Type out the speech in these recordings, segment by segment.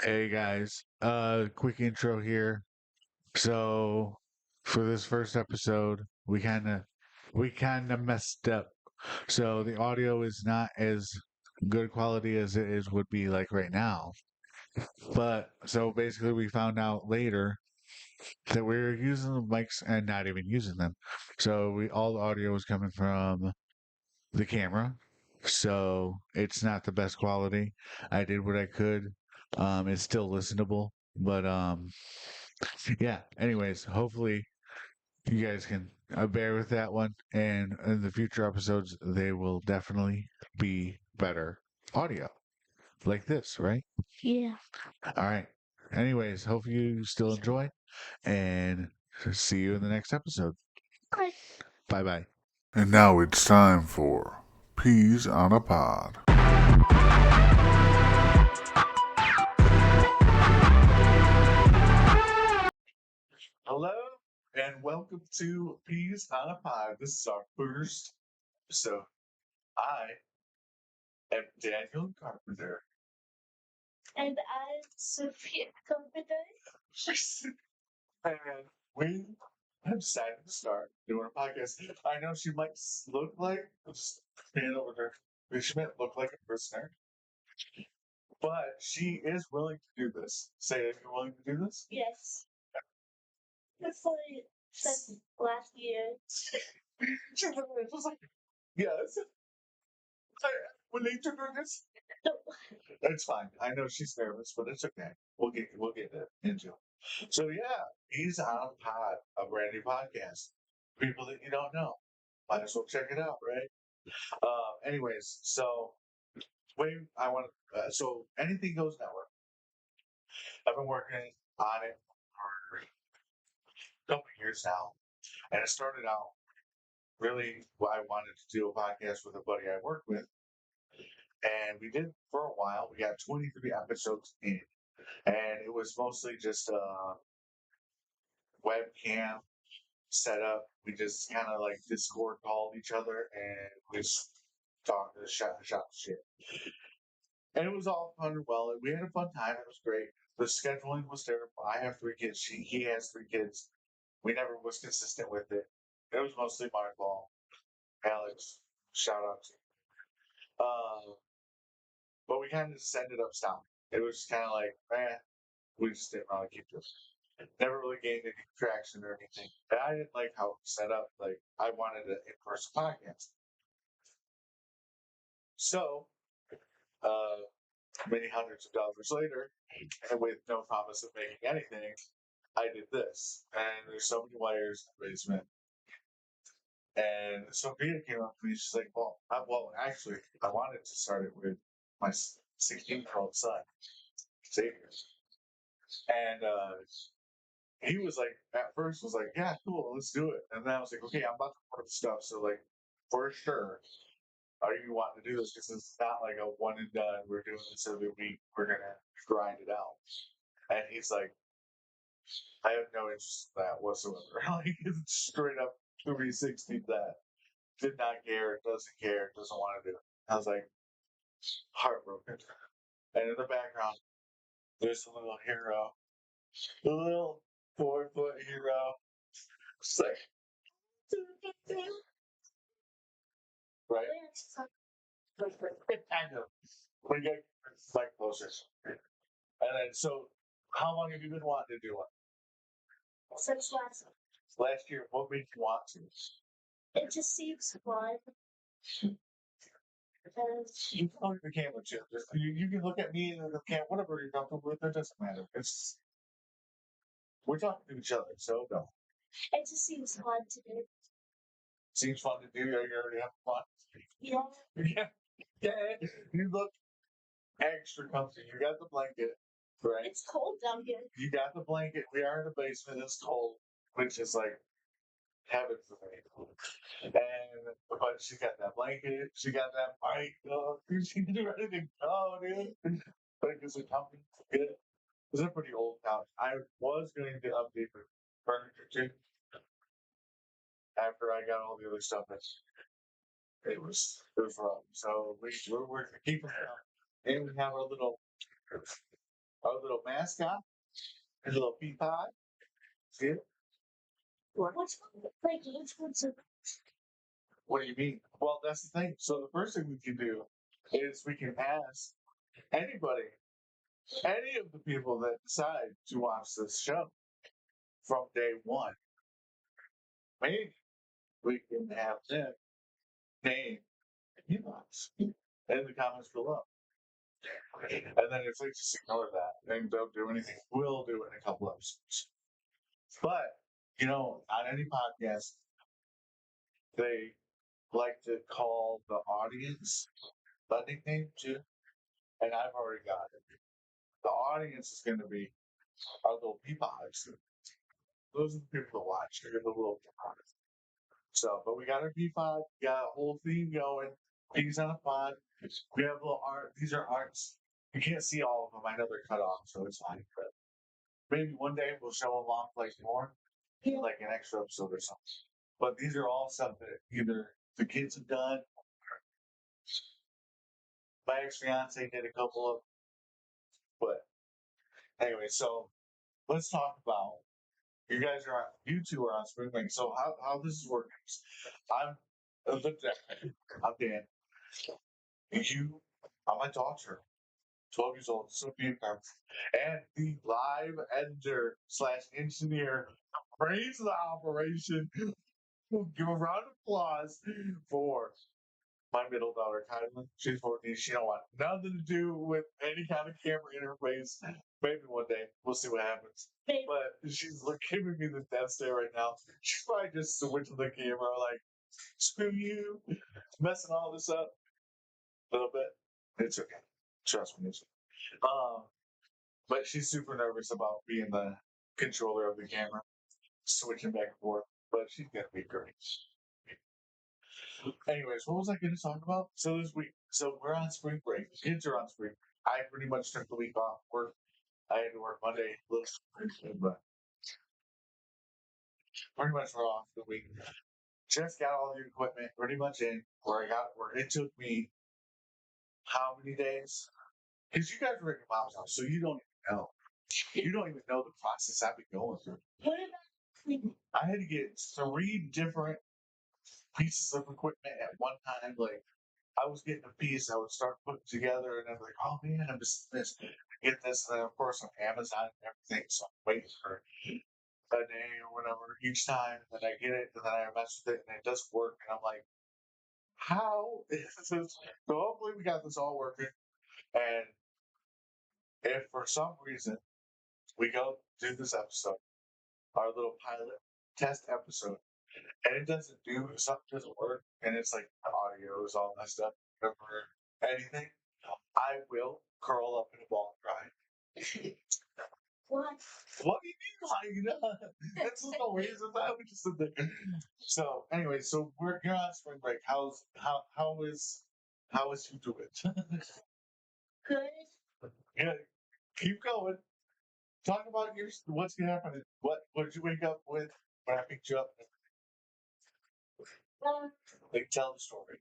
Hey guys, quick intro here. So for this first episode, we kind of messed up. So the audio is not as good quality as it is would be like right now. But so basically we found out later that we were using the mics and not even using them. So we all the audio was coming from the camera. So it's not the best quality. I did what I could. It's still listenable, but yeah. Anyways, hopefully you guys can bear with that one, and in the future episodes, they will definitely be better audio like this, right? Yeah. All right. Anyways, hope you still enjoy, and see you in the next episode. Bye. Bye bye. And now it's time for Peas on a Pod. Hello, and welcome to Peas on a Pod. This is our first episode. I am Daniel Carpenter. And I'm Sophia Company. And we have decided to start doing a podcast. I know she might look like, just stand over there, she might look like a prisoner, but she is willing to do this. Say, are you willing to do this? Yes. That's like since last year. She literally was like, yes. I, when they took her this, No. it's fine. I know she's nervous, but it's okay. We'll get into it. So yeah, he's on Pod, a brand new podcast. People that you don't know, might as well check it out, right? Anyways, so I want so Anything Goes Network. I've been working on it for a couple of years now, and it started out really what I wanted to do a podcast with a buddy I work with, and we did for a while. We got 23 episodes in, and it was mostly just a webcam setup. We just kind of like Discord called each other and we just talked, shot shit. And it was all fun and well. We had a fun time. It was great. The scheduling was terrible. I have 3 kids. He has 3 kids. We never was consistent with it. It was mostly my fault. Alex, shout out to you. But we kind of just ended up stopping. It was kind of like, we just didn't really keep this. Never really gained any traction or anything. And I didn't like how it was set up. Like, I wanted an in-person podcast. So, uh, many hundreds of dollars later, and with no promise of making anything, I did this. And there's so many wires in the basement. And Sophia came up to me. She's like, actually, I wanted to start it with my 16-year-old son, Xavier. And he was like, at first, was like, yeah, cool, let's do it. And then I was like, okay, I'm about to put stuff. So, like, for sure, are you wanting to do this? Because it's not like a one and done. We're doing this every week. We're going to grind it out. And he's like, I have no interest in that whatsoever. Like, it's straight up 360 that. Did not care, doesn't care, doesn't want to do it. I was like, heartbroken. And in the background, there's a little hero, a little 4-foot hero. It's like, right? Kind of. We get like closer. And then, so, how long have you been wanting to do it? Since Last year, what made you want to? it just seems fun. And You can look at the camera too. You can look at me and the camera, whatever you're comfortable with. It doesn't matter. We're talking to each other, so no. it just seems fun to do. Seems fun to do. You already have fun. Yeah. Yeah, yeah. You look extra comfy. You got the blanket, right? It's cold down here. You got the blanket. We are in the basement. It's cold, which is like heaven for me. And but she got that blanket. She got that mic. Oh, she can do anything. Oh, dude. But it's a company. Good. It's a pretty old couch. I was going to update the furniture too after I got all the other stuff. It was wrong. So we're keeping it up. And we have our little our little mascot, his little peapod. See it? What's like each one's a What do you mean? Well, that's the thing. So the first thing we can do is we can ask anybody, any of the people that decide to watch this show from day one. Maybe we can have them name peapods in the comments below. And then if they just ignore that and don't do anything, we'll do it in a couple episodes. But, on any podcast, they like to call the audience a nickname too. And I've already got it. The audience is going to be our little peapods. Those are the people that watch. They're the little peapods. So, but we got our peapod. We got a whole theme going. Peas on a pod. We have little art. These are arts. You can't see all of them. I know they're cut off, so it's fine. But maybe one day we'll show them off like more, like an extra episode or something. But these are all stuff that either the kids have done. My ex-fiance did a couple of, but anyway, so let's talk about you two are on spring break. So how this is working is I'm I'm Dan. I'm my daughter, 12 years old, Sophia, and the live editor / engineer praise the operation. Give a round of applause for my middle daughter, Kylan. She's 14. She don't want nothing to do with any kind of camera interface. Maybe one day. We'll see what happens. But she's giving me the death stare right now. She's probably just switching the camera like, screw you, messing all this up a little bit. It's okay. Trust me. It's okay. But she's super nervous about being the controller of the camera, switching back and forth. But she's going to be great. Anyways, what was I going to talk about? So this week, we're on spring break. Kids are on spring. I pretty much took the week off work. I had to work Monday, but pretty much we're off the week. Just got all the equipment pretty much in where it took me how many days? Because you guys are in your mom's house, so you don't even know. You don't even know the process I've been going through. what about I had to get 3 different pieces of equipment at one time. Like I was getting a piece, I would start putting together, and I'm like, oh man, I'm just this, get this, and then of course on Amazon and everything. So I'm waiting for a day or whatever each time, and then I get it, and then I mess with it, and it doesn't work, and I'm like, how is this? So hopefully we got this all working, and if for some reason we go do this episode, our little pilot test episode, and it doesn't do something doesn't work, and it's like the audio is all messed up, whatever, anything, I will curl up in a ball and cry. what? What do you mean? Like, that's just the ways of that. We just sit there. So anyway, so you're on spring break. How is you doing? Good. Yeah, keep going. Talk about what's happening. What did you wake up with when I picked you up? Um, Like tell the story.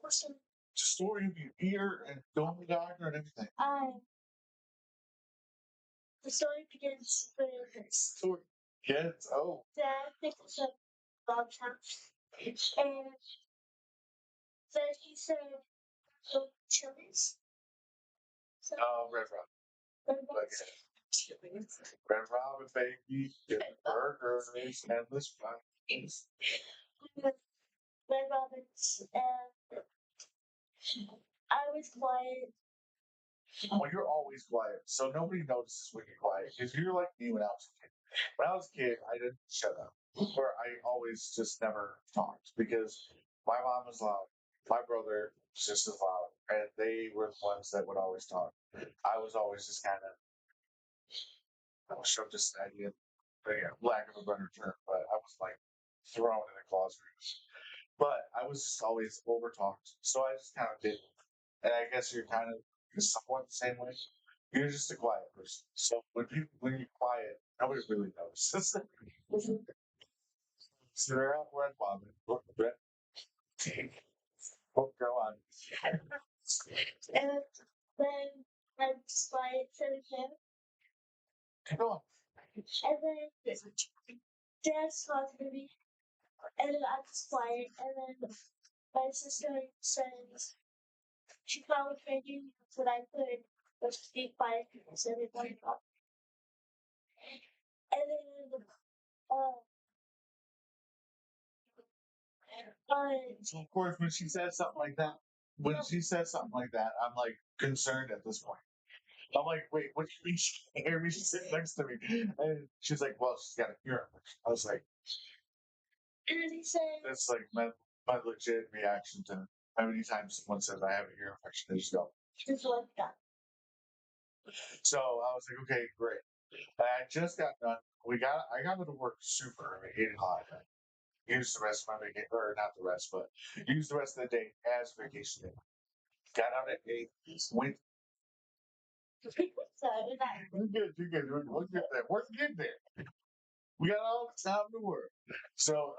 listen, The story of your ear and going to the doctor and everything. the story begins with Story. Kids. Oh. Dad picked us up Bob's house, and then he said, "Oh, chilies." So, Red Robin. what Like about it. chilies? Red Robin, baby. Get burgers, endless fries. Red Robins, and I was quiet. Well, you're always quiet, so nobody notices when you're quiet. Because you're like me when I was a kid. When I was a kid, I didn't shut up, or I always just never talked because my mom was loud, my brother was just as loud, and they were the ones that would always talk. I was always just kind of shoved aside, lack of a better term, but I was like thrown in the closet. But I was just always over talked, so I just kind of did. And I guess you're kind of somewhat the same way. You're just a quiet person. So when you're quiet, nobody really notices. So they're out red bombing. Go on. And then I just buy it for him. Keep going. And then Dad's talking to me, and then I just quiet, and then my sister says she found training what I could was to be quiet because everybody got. And then So of course, when she says something like that, I'm like concerned at this point. I'm like, wait, what do you mean she can't hear me? She's sitting next to me, and she's like, well, she's got a hearing. I was like, and then he said, that's like my legit reaction to how many times someone says I have a ear infection. They just go. just like that. So I was like, okay, great. I just got done. I got to work super early, 8 o'clock. Use the rest of my vacation, or not the rest, but use the rest of the day as vacation day. Got out at 8. Went. So that You're good. You're good. We'll get there. We're getting there. We got all the time in the world. So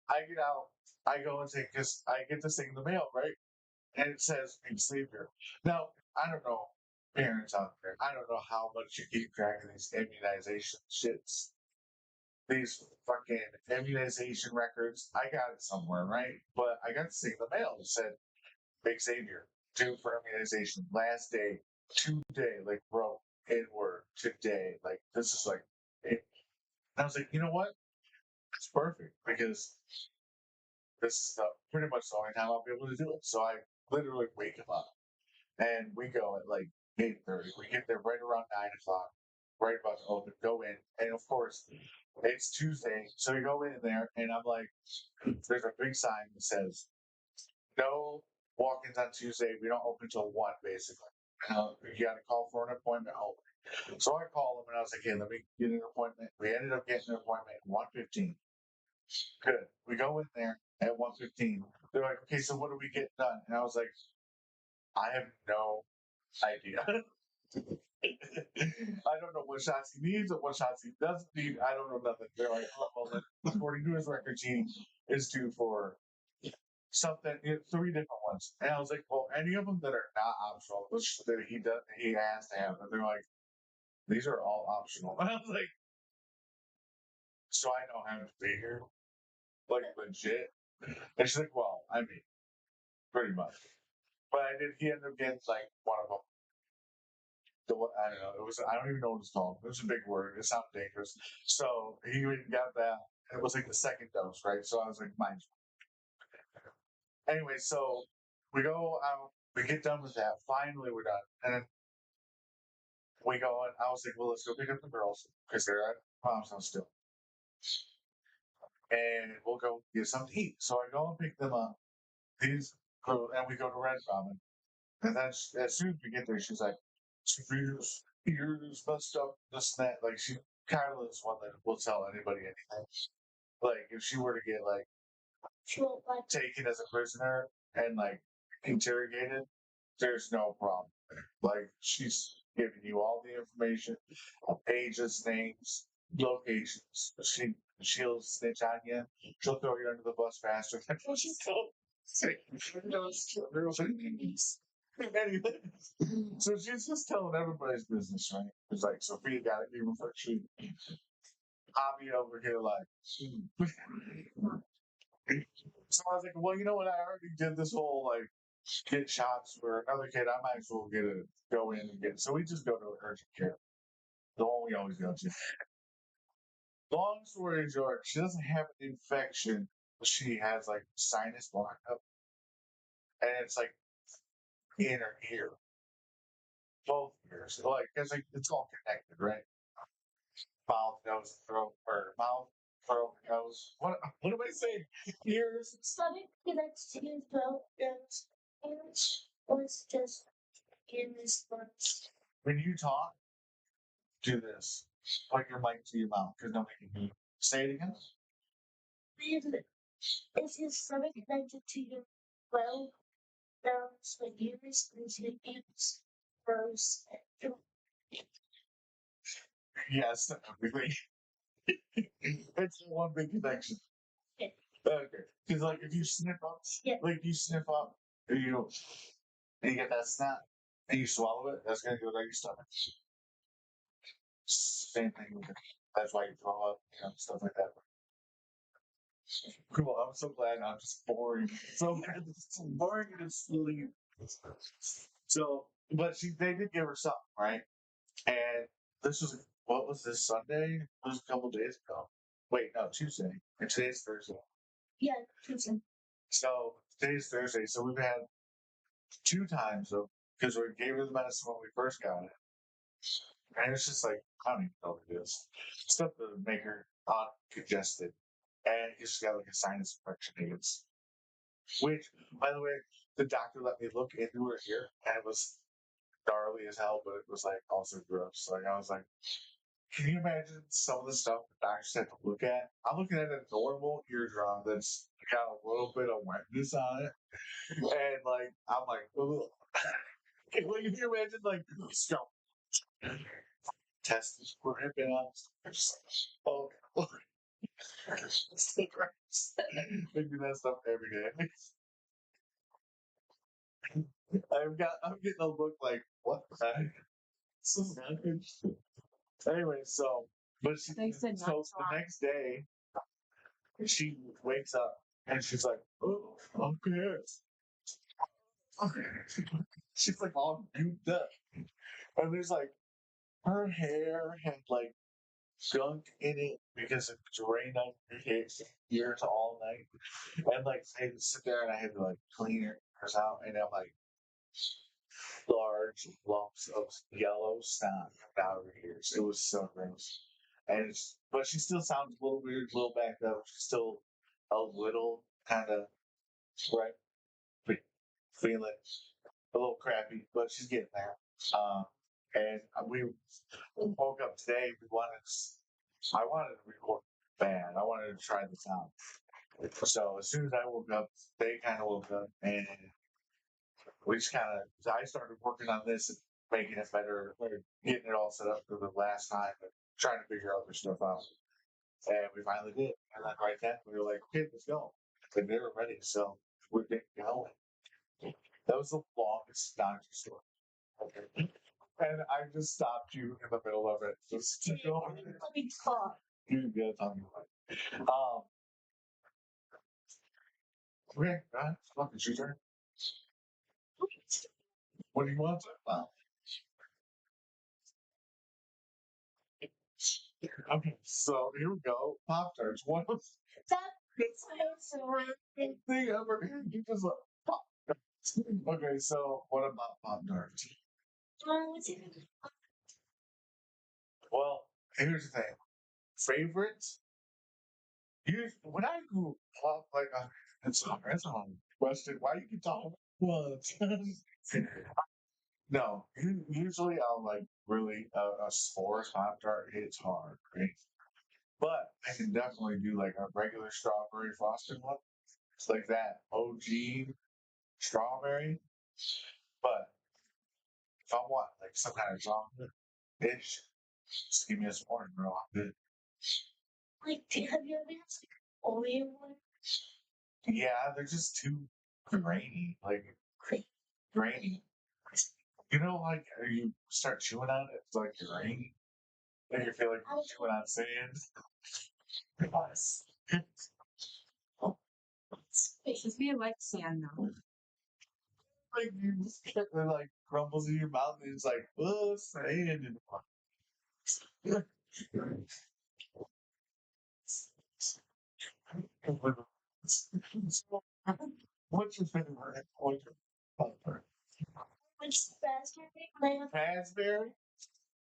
I get out. I go and take this. I get this thing in the mail, right? And it says Xavier. Now I don't know, parents out there. I don't know how much you keep track of these immunization shits. These fucking immunization records. I got it somewhere, right? But I got this thing in the mail that said Xavier due for immunization last day today. Like, bro, inward today. Like, this is like. It, I was like, you know what? It's perfect because this is pretty much the only time I'll be able to do it. So I literally wake him up and we go at like 8:30. We get there right around 9 o'clock, right about to open, go in. And of course, it's Tuesday. So we go in there and I'm like, there's a big sign that says, no walk ins on Tuesday. We don't open till 1, basically. You got to call for an appointment. So I call him and I was like, hey, let me get an appointment. We ended up getting an appointment at 1:15. Good. We go in there at 1:15. They're like, okay, so what do we get done? And I was like, I have no idea. I don't know what shots he needs or what shots he doesn't need. I don't know nothing. They're like, oh, well, according to his records, he is due for something, 3 different ones. And I was like, well, any of them that are not optional, which that he has to have. And they're like, these are all optional. And I was like, so I don't have to be here, like legit. And she's like, well, I mean, pretty much. But I did. He ended up getting like one of them. I don't know. It was. I don't even know what it's called. It was a big word. It sounded dangerous. So he got that. It was like the second dose, right? So I was like, mine. Anyway, so we go out. We get done with that. Finally, we're done. And then we go and I was like, well, let's go pick up the girls because they're at mom's house still. And we'll go get something to eat. So I go and pick them up. These and we go to Red Robin. And then as soon as we get there, she's like, Sophia's ears messed up, this and that. Like, Kyla's one that will tell anybody anything. Like, if she were to get, like, she won't like taken as a prisoner and, like, interrogated, there's no problem. Like, she's giving you all the information, ages, names, locations. She'll snitch on you. She'll throw you under the bus faster. That's what she's told. Anyway, so she's just telling everybody's business, right? It's like Sophia got it even for she hobby over here, like. So I was like, well, you know what? I already did this whole like get shots for another kid. I might as well go in and get it. So we just go to urgent care, the one we always go to. Long story short, she doesn't have an infection. She has like sinus block-up, and it's like in her ear, both ears. Like it's all connected, right? Mouth, nose, throat, or mouth, throat, nose. What am I saying? Ears. stomach connects to his throat and was just in his lungs. When you talk, do this. Put your mic to your mouth because nobody can hear you. Say it again. Is his stomach connected to your well? Nose, like ears, and his ears, nose, and Yes, everything. It's one big connection. Okay. Because like if you sniff up, Yeah. like you sniff up, you know, and you get that snap, and you swallow it, that's gonna go down your stomach. Same thing with it. That's why you throw up, stuff like that. Cool. I'm so glad I'm just boring. So glad it's so boring and it's sleep. So, but they did give her something, right? And this was, what was this, Sunday? It was a couple days ago. Wait, no, Tuesday. And today's Thursday. Yeah, Tuesday. So today's Thursday. So we've had 2 times of, because we gave her the medicine when we first got it. And it's just like, I don't even know what it is. Stuff to make her congested. And she's got like a sinus infection. It's, which, by the way, the doctor let me look into her ear, and it was gnarly as hell, but it was like also gross. Like I was like, can you imagine some of the stuff the doctors had to look at? I'm looking at a normal eardrum that's got a little bit of wetness on it, and like I'm like, ugh. Like, can you imagine like scalp testes were ripping out? Oh, it's so gross. They do that stuff every day. I'm getting a look like, what the heck? This is not good. Anyway, so but she They said not so to the lie. next day she wakes up and she's like, oh, okay. She's like all gooped up. And there's like her hair had like gunk in it because it drained on her ears all night. And like I had to sit there and I had to like clean hers out and I'm like large lumps of yellow snot coming out of her ears. It was so gross. And but she still sounds a little weird, a little backed up. She's still a little kind of right, feeling a little crappy, but she's getting there. And we woke up today. I wanted to record band. I wanted to try this out. So as soon as I woke up, they kind of woke up, and we just kind of. I started working on this and making it better, or getting it all set up for the last time, and trying to figure other stuff out. And we finally did. And then right then we were like, okay, let's go. And they were ready, so we're getting going. That was the longest doctor story. Okay. And I just stopped you in the middle of it. Just to go. Let me talk. You gotta tell me what. Okay, go ahead. Fuck, it's your turn. What do you want to talk about? Okay, so here we go. Pop Tarts. What was That's the random thing ever? You just like Pop Tarts. Okay, so what about Pop Tarts? what's it? Well, here's the thing. Favorites? When I grew up, like, that's a hard question. Why you keep talking about No, usually I'll like really a s'mores Pop Tart hits hard, right? But I can definitely do like a regular strawberry frosted one. It's like that OG strawberry. But if I want like some kind of chocolate dish, just give me a s'more, bro. I'm good. Like, have you ever had like Oreo one? Yeah, they're just too grainy, like grainy. You know, like you start chewing on it, it's like grainy. And you feel like you're chewing on sand. Yes. Sophia likes sand though. Like you just get it like crumbles in your mouth and it's like, oh, sand. What's your favorite? What's your favorite? Which raspberry? When I have, Raspberry?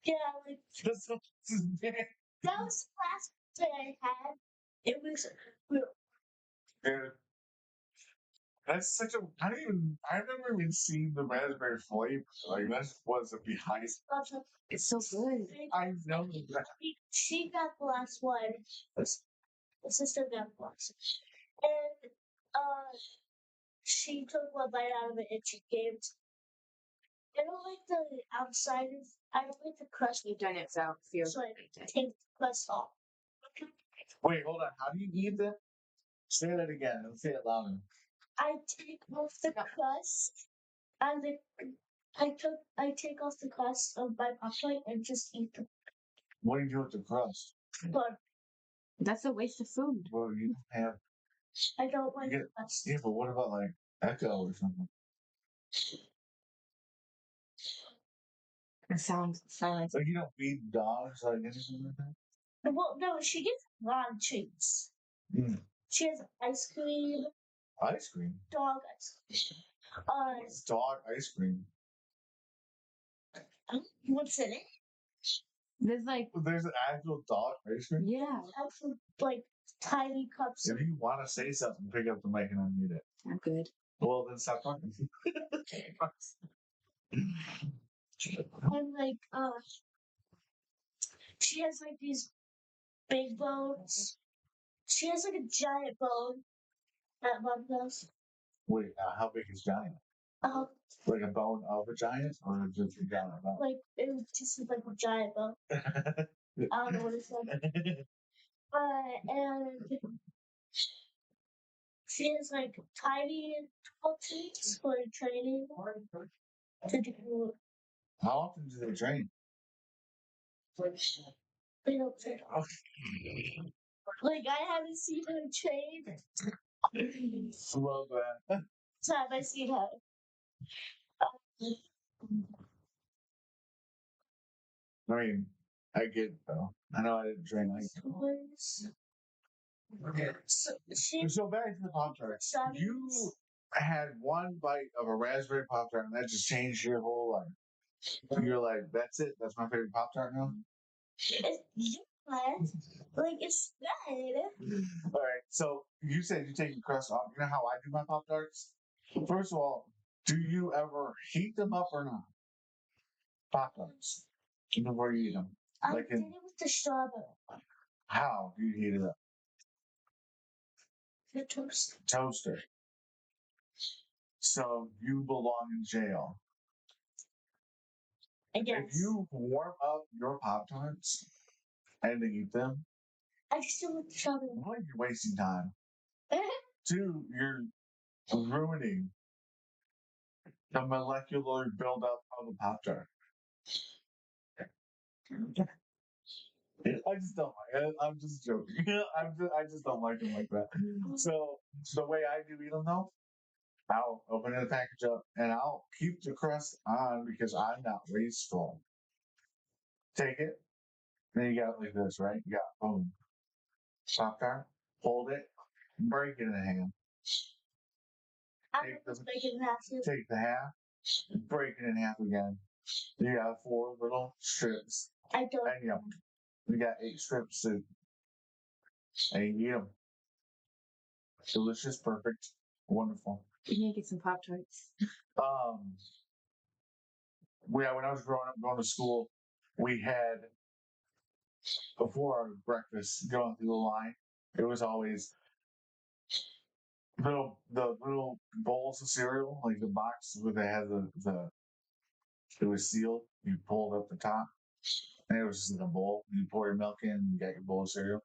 yeah, like That's what's his name. that was the last thing I had. It was Dude, that's such a. I've never even seen the raspberry flavor. Like, that was a behind. awesome. It's so good. I know that. She got the last one. My sister got the last. And she took one bite out of it and she gave it. I don't like the outside. I don't like the crust. You've done it, so feel So I take the crust off. Wait, hold on. How do you eat that? Say that again. Let's say it louder. I take off the crust I take off the crust of my Pop-Tart and just eat them. What do you do with the crust? But That's a waste of food. Well, you don't have. I don't like You the crust. Yeah, but what about like Echo or something? It sounds silent. Like you don't feed dogs like anything like that? Well, no, she gets a lot of treats. Mm. She has ice cream, Ice cream. dog ice cream. It's dog ice cream. What's in it? There's like, There's an actual dog ice cream. yeah, Actually, like tiny cups. If you want to say something, pick up the mic and unmute it. I'm good. Well, then stop talking. And like she has like these big bones. She has like a giant bone that Mom does. Wait, how big is giant? Um, Like a bone of a giant, or just a giant bone? like it was just like a giant bone. I don't know what it's like. And she has like tiny treats for training to do. How often do they train? They don't train. Like I haven't seen her train. Well, Time I seen her. I mean, I get it though. I know I didn't train like. So back to the Pop Tarts. You had one bite of a raspberry Pop Tart, and that just changed your whole life. You're like, that's it. That's my favorite Pop Tart now. Like it's good. All right. So you said you take the crust off. You know how I do my Pop Tarts? First of all, do you ever heat them up or not? Pop Tarts. Before you eat them. I Like did it with the strawberry. How do you heat it up? The toast. Toaster. So you belong in jail. I guess. If you warm up your Pop Tarts and then eat them, I just do it with the strawberry. one, you're wasting time. Two, you're ruining the molecular buildup of a Pop Tart. I just don't like it. I'm just joking. I just don't like them like that. So the way I do eat them though, I'll open the package up and I'll keep the crust on because I'm not wasteful. Take it, then you got it like this, right? You got boom, Pop Tart, hold it, break it in half. I'm just making that soup. Take the half, break it in half again. You got 4 little strips. I don't. And you got 8 strips and you eat them. Delicious, perfect, wonderful. We need to get some Pop Tarts. When I was growing up, going to school, we had before our breakfast going through the line. It was always the little bowls of cereal, like the box where they had it was sealed. You pulled up the top, and it was just in a bowl. You pour your milk in, and you got your bowl of cereal,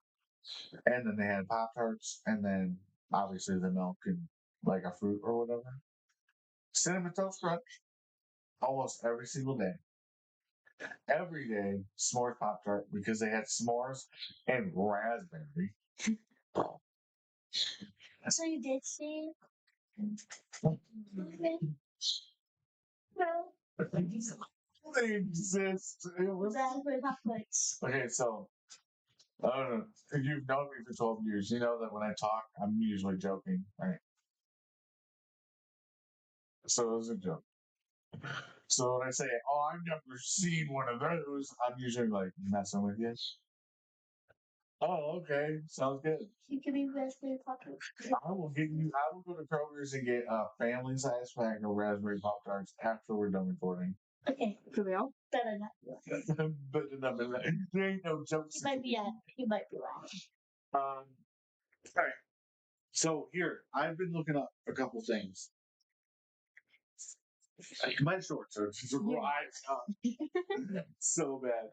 and then they had Pop Tarts, and then obviously the milk and like a fruit or whatever. Cinnamon Toast Crunch, almost every single day. Every day, s'mores Pop Tart because they had s'mores and raspberry. So you did see? Okay. No. They exist. It was Raspberry Pop Tarts. okay. So I don't know. If you've known me for 12 years, you know that when I talk, I'm usually joking, right? So it was a joke. So when I say, "Oh, I've never seen one of those," I'm usually like messing with you. Oh, okay, sounds good. You can be raspberry Pop Tarts. I will go to Kroger's and get a family size pack of raspberry Pop Tarts after we're done recording. Okay. For real? Better not. But there ain't no jokes. You might be right. All right. So here, I've been looking up a couple things. My shorts are just right up so bad.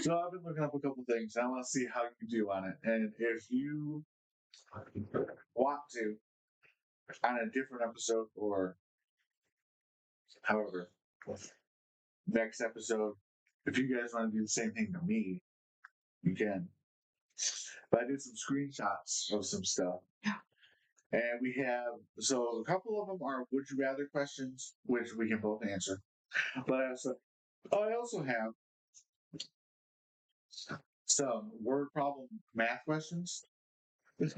So I've been looking up a couple things. I want to see how you do on it, and if you want to, on a different episode or However, next episode, if you guys want to do the same thing to me, you can. But I did some screenshots of some stuff. And we have, so a couple of them are would you rather questions, which we can both answer. But I also have some word problem math questions. What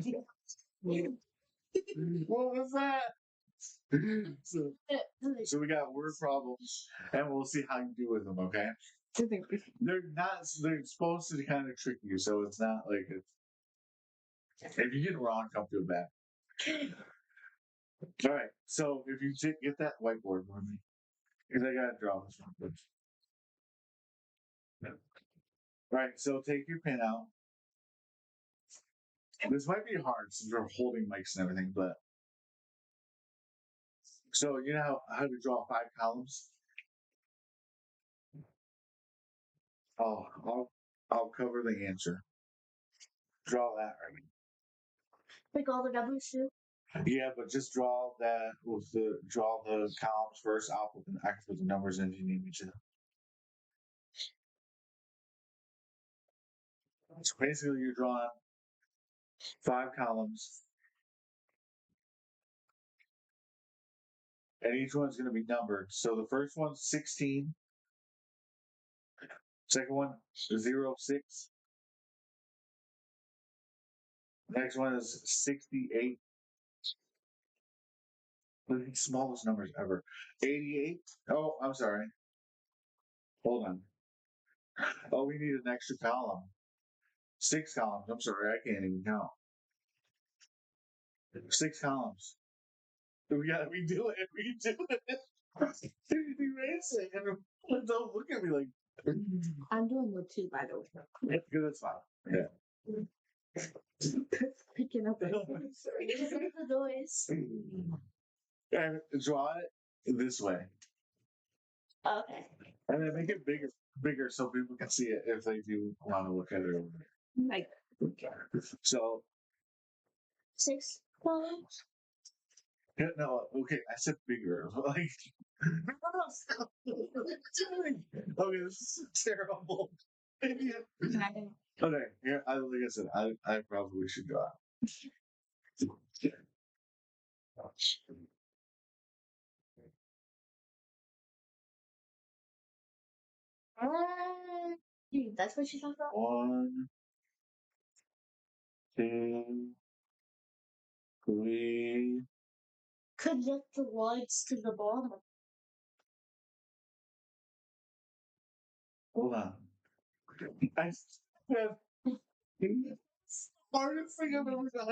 was that? So, so we got word problems, and we'll see how you do with them. Okay? They're supposed to kind of trick you, so it's not like if you get it wrong, don't feel bad. All right. So if you get that whiteboard for me, because I gotta draw this one. All right. So take your pen out. This might be hard since we're holding mics and everything, but so you know how to draw 5 columns? Oh, I'll cover the answer. Draw that right. Like all the numbers too. Yeah, but just draw that with draw the columns first. I can put the numbers in if you need me to. So basically, you're drawing 5 columns, and each one's going to be numbered. So the first one's 16. Second one, 0, 6. Next one is 68. The smallest numbers ever. 88. Oh, I'm sorry. Hold on. Oh, we need an extra column. 6 columns. I'm sorry, I can't even count. 6 columns. We gotta redo it. Redo it. Erase it. Don't look at me like. I'm doing good too, by the way. Good, that's fine. Yeah. Picking up. The noise. And draw it this way. Okay. And then make it bigger so people can see it if they do want to look at it. Like, So 6 columns. yeah, no, okay, I said bigger. Like okay, this is terrible. Okay, yeah, like I said, I probably should draw. That's what she's talking about. 1, 2, 3. Connect the lines to the bottom. Hold on. I have hardest thing I've ever done.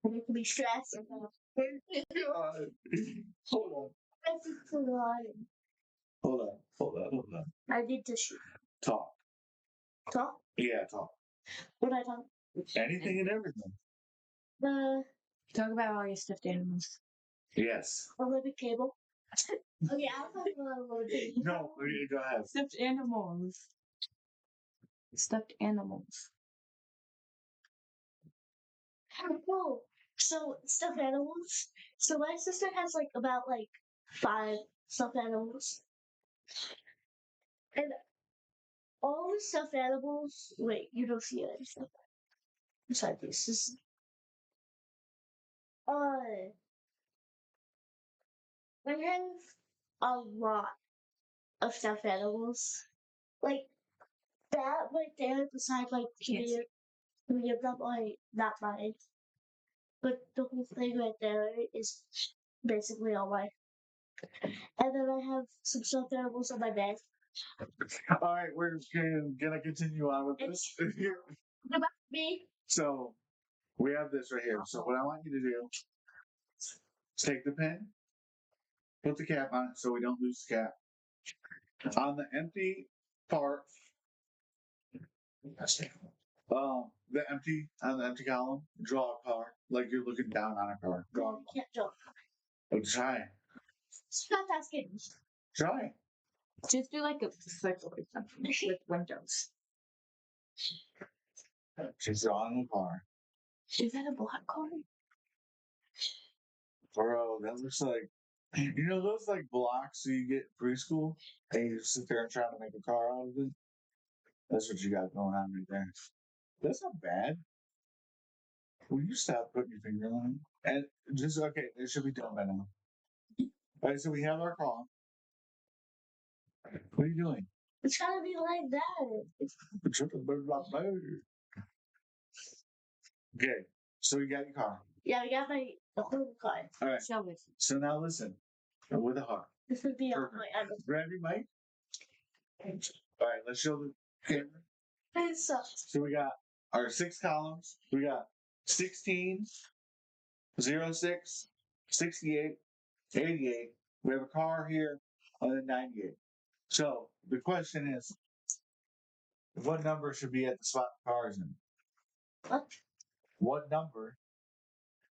I need to be stressed. God. Hold on. Hold on. I need to shoot. Talk. Talk? Yeah, talk. What I talk? Anything and everything. The talk about all your stuffed animals. Yes. Olympic cable. Okay, I'll talk about Olympic cable. No, go ahead. Stuffed animals. Stuffed animals. No. So stuffed animals. So my sister has like about 5 stuffed animals. And all the stuffed animals wait, you don't see any stuff beside this. Uh I have a lot of stuffed animals. Like that right there beside three of them are not mine. But the whole thing right there is basically all mine. And then I have some stuffed animals on my bed. All right, we're gonna continue on with this. What about me? So we have this right here. So what I want you to do is take the pen, put the cap on it so we don't lose the cap. On the empty part, on the empty column, draw a car like you're looking down on a car. Draw. I can't jump. Oh, try. Stop asking. Try. Just do like a circle or something with windows. She's drawing a car. Is that a black car? Bro, that looks like You know those like blocks you get in preschool, and you sit there and try to make a car out of it. That's what you got going on right there. That's not bad. Will you stop putting your finger on it? And just okay, it should be done by now. All right, so we have our call. What are you doing? It's gotta be like that. Okay, so you got your car. Yeah, we got the whole card. All right. Show me. So now listen, with a heart. This would be on Perfect. my other. Grab your mic. All right, let's show the camera. It sucks. So we got our 6 columns. We got 16, 06, 68, 88. We have a car here, and then 98. So the question is, what number should be at the spot the car is in? What? What number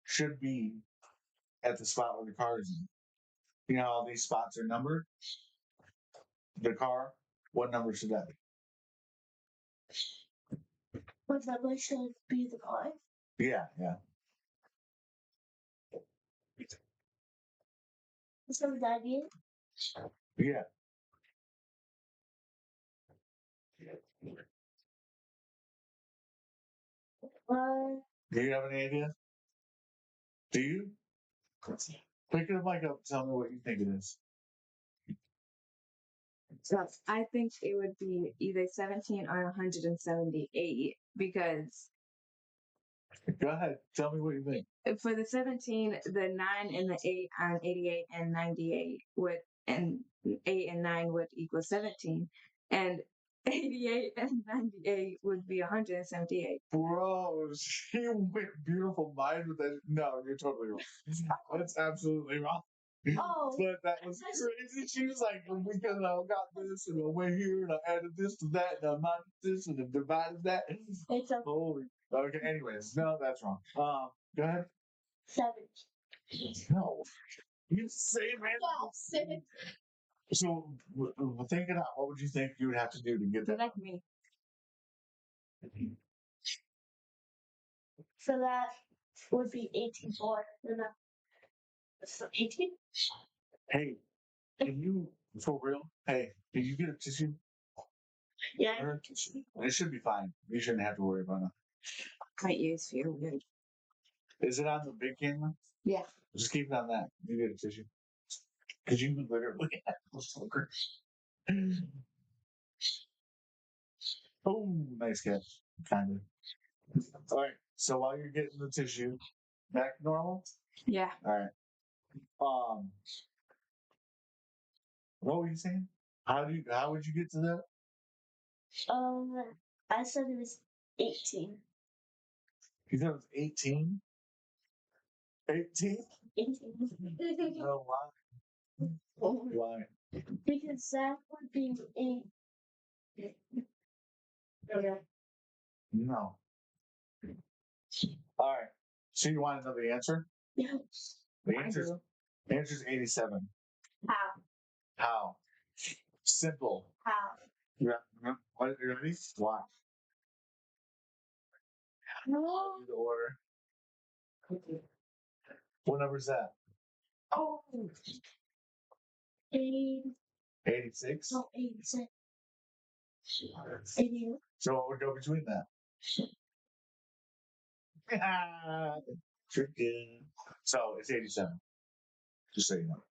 should be at the spot where the car is in? You know how all these spots are numbered? The car, what number should that be? What number should be the card? Yeah. So 98? Yeah. Do you have any idea? Do you? Pick the mic up and tell me what you think it is. So I think it would be either 17 or 178 because Go ahead. Tell me what you think. for the 17, the 9 and the 8 on 88 and 98 would, and 8 and 9 would equal 17. And 88 and 98 would be 178. Bro, she went beautiful mind with that. No, you're totally wrong. That's absolutely wrong. Oh. But that was crazy. She was like, because I got this and I went here and I added this to that and I minus this and I divided that. It's a Holy. Okay, anyways, no, that's wrong. Go ahead. 7. No. You say, man. Yeah, 7. So, think it out. What would you think you would have to do to get that? Like me. So that would be 18 more. No. So 18? Hey, can you, for real? Hey, can you get a tissue? Yeah. Or a tissue? It should be fine. You shouldn't have to worry about it. My ears feel weird. Is it on the big camera? Yeah. Just keep it on that. You get a tissue. Because you can literally have a smoker. Oh, nice catch. Kind of. All right. So while you're getting the tissue, back to normal? Yeah. All right. What were you saying? How would you get to that? I said it was 18. You said it was 18? 18? 18. Oh, why? Why? Because that would be 8. Okay. No. All right. So you want to know the answer? Yeah. The answer's 87. How? How? Simple. How? Yeah. What? You ready? Watch. No. The order. What number is that? Oh. 8. 86. No, 86. 88. So what would go between that? Tricky. So it's 87. Just so you know.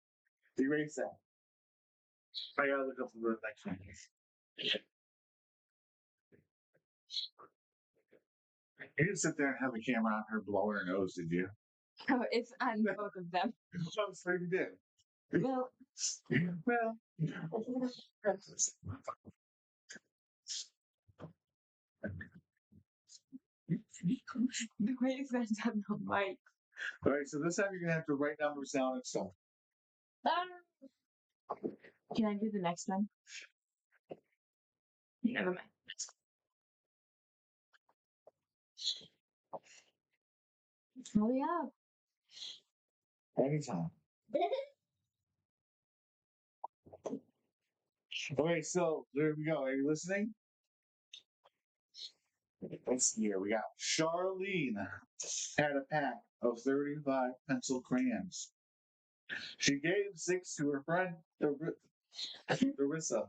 Erase that. I gotta look up the next one. You didn't sit there and have the camera on her blowing her nose, did you? Oh, it's on both of them. I'm afraid you did. Well, Well, the way it's on the mic. all right. So this time you're gonna have to write numbers down and stuff. Can I do the next one? Never mind. Hurry up. Anytime. Okay, so there we go. Are you listening? Let's see here. We got Charlene had a pack of 35 pencil crayons. She gave 6 to her friend Larissa.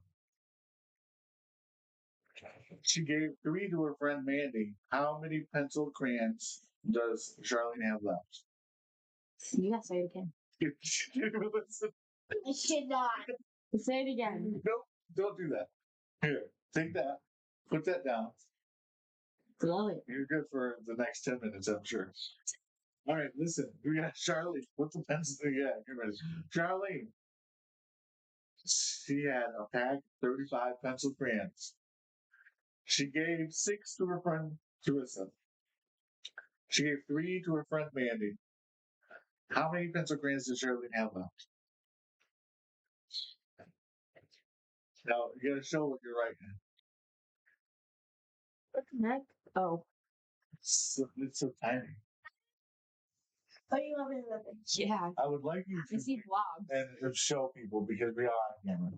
She gave 3 to her friend Mandy. How many pencil crayons does Charlene have left? You gotta say it again. She didn't listen. I should not. Say it again. Nope, don't do that. Here, take that. Put that down. Blow it. You're good for the next 10 minutes, I'm sure. All right, listen. We got Charlene. Put the pencil together. Get ready. Charlene. She had a pack of 35 pencil crayons. She gave 6 to her friend Teresa. She gave 3 to her friend Mandy. How many pencil crayons does Charlene have left? Now, you gotta show what you're writing. What the heck? Oh, It's so tiny. What do you want me to look at? yeah. I would like you I to see blobs. and show people because we are on camera.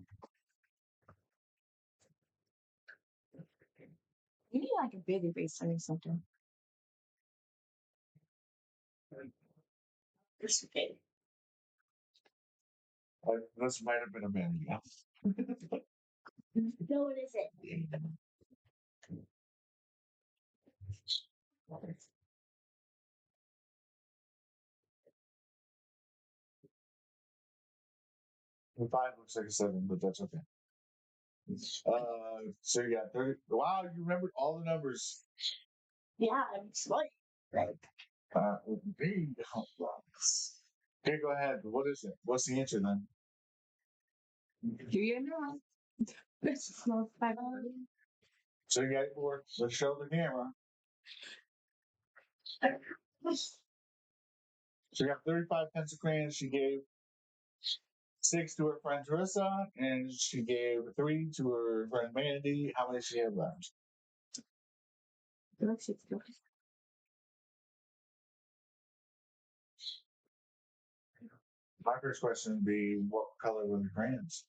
You need like a bigger basin or something. It's okay. This might have been a minute ago. No, it isn't. The 5 looks like a 7, but that's okay. So you got 30. Wow, you remembered all the numbers. Yeah, I'm smart. Like, B. Okay, go ahead. What is it? What's the answer then? Do you know? It's small 500. So you got 4. Let's show the camera. So you got 35 pencil crayons. She gave 6 to her friend Teresa, and she gave 3 to her friend Mandy. How many does she have left? Looks it's good. My first question would be, what color were the crayons?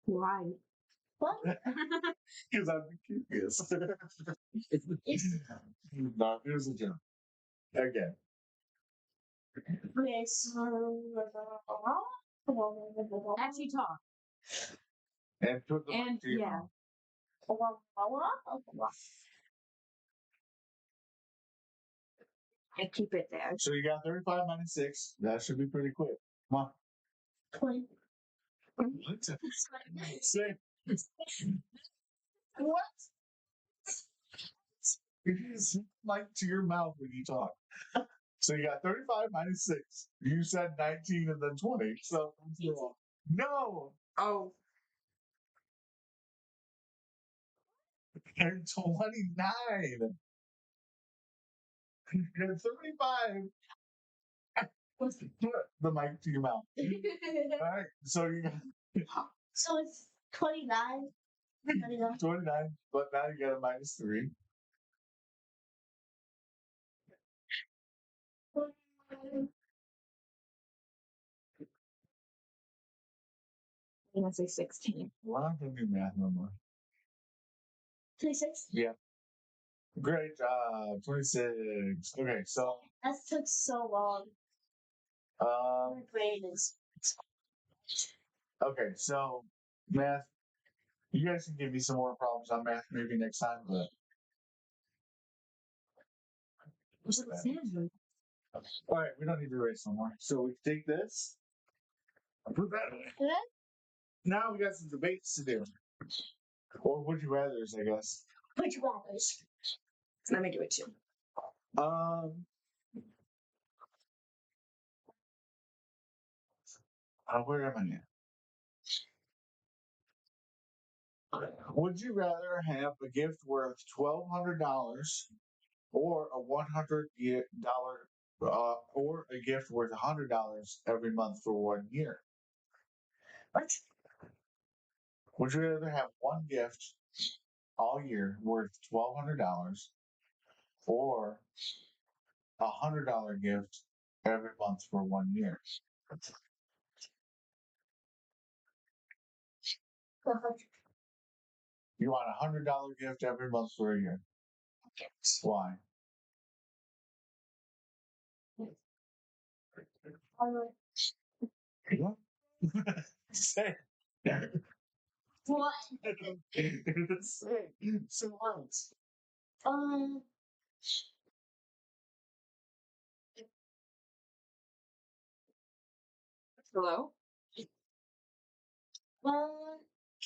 Why? what? Because I'm curious. No, here's a joke. Again. Okay, so. Actually, talk. And put the mic And to your yeah. mouth. And keep it there. So you got 35 minus 6. That should be pretty quick. Come on. 20. What? Say. What? You just mic to your mouth when you talk. So you got 35 minus 6. You said 19 and then 20. So that's wrong. No! Oh. You're 29. You're 35. Put the mic to your mouth. All right. So you got So it's 29. 29. 29, but now you got a minus 3. I'm gonna say 16. We're not going to do math no more. 26. Yeah. Great job. 26. Okay, so That took so long. um My brain is. okay, so math. You guys can give me some more problems on math maybe next time, but all right, we don't need to erase no more. So we can take this. Put that away. Good? Now we got some debates to do. Or would you rather's, I guess. Would you rather? Let me give it to you. Where am I at? Would you rather have a gift worth $1,200 or a $100 or a gift worth $100 every month for 1 year? What? Would you rather have one gift all year worth $1,200 or a $100 gift every month for 1 year? You want a $100 gift every month for a year. Why? What? Say. What? Say. So what? Um, Hello? well,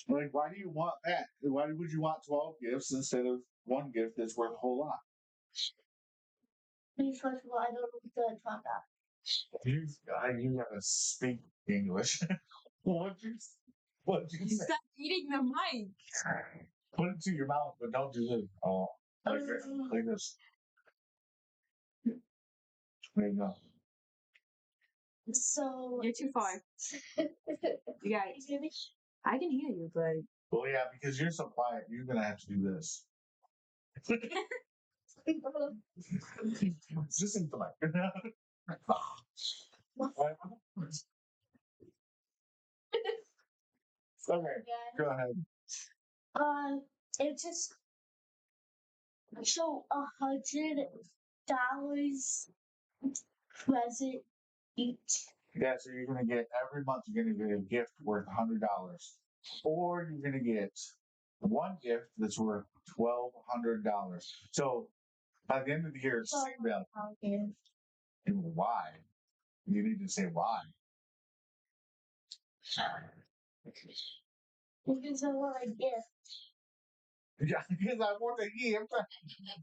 Like, why do you want that? Why would you want 12 gifts instead of one gift that's worth a whole lot? please, first of all, I don't know what the talk about. You gotta speak English. What'd you say? Stop eating the mic. Put it to your mouth, but don't do this. Oh, like this. There you go. So, You're too far. You got you hear me? I can hear you, but Well, yeah, because you're so quiet, you're gonna have to do this. Just in the mic. Okay, go ahead. It's just so $100 present each. Yeah, so you're gonna get every month. You're gonna get a gift worth $100, or you're gonna get one gift that's worth $1,200. So by the end of the year, it's the same value. Okay. And why? You need to say why. Because I want a gift. Yeah, because I want a gift.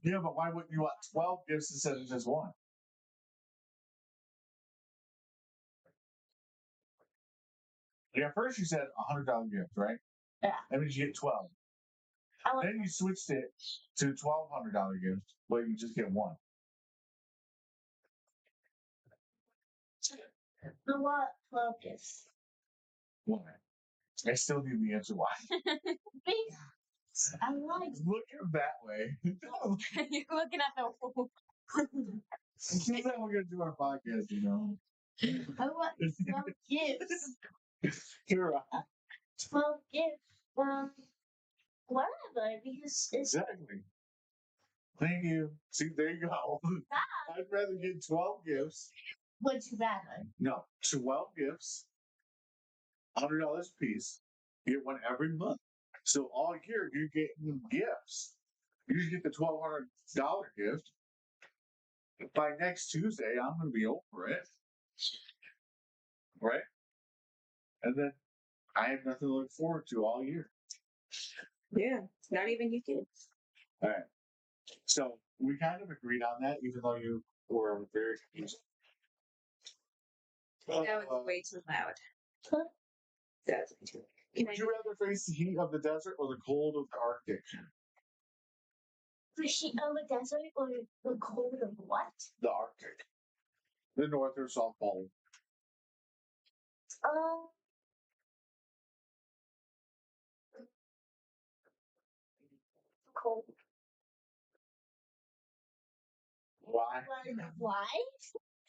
Yeah, but why wouldn't you want 12 gifts instead of just one? Yeah, first you said $100 gift, right? Yeah. That means you get 12. I want, Then you switched it to $1,200 gift, but you just get one. I want 12 gifts. Why? I still need the answer why. I like. Look at it that way. you're looking at the wall. This is how we're gonna do our podcast, you know. I want 12 gifts. You're right. 12 gifts. Whatever, because it's Exactly. Thank you. See, there you go. I'd rather get 12 gifts. what you rather. No, 12 gifts, $100 a piece. You get one every month. So all year you're getting gifts. You just get the $1,200 gift. By next Tuesday, I'm going to be over it. Right? And then I have nothing to look forward to all year. Yeah, not even you kids. All right. So we kind of agreed on that, even though you were very confused. That was way too loud. Huh? That was way too loud. Would you rather face the heat of the desert or the cold of the Arctic? The heat of the desert or the cold of what? The Arctic. The North or South Pole. Um, cold. Why? Why?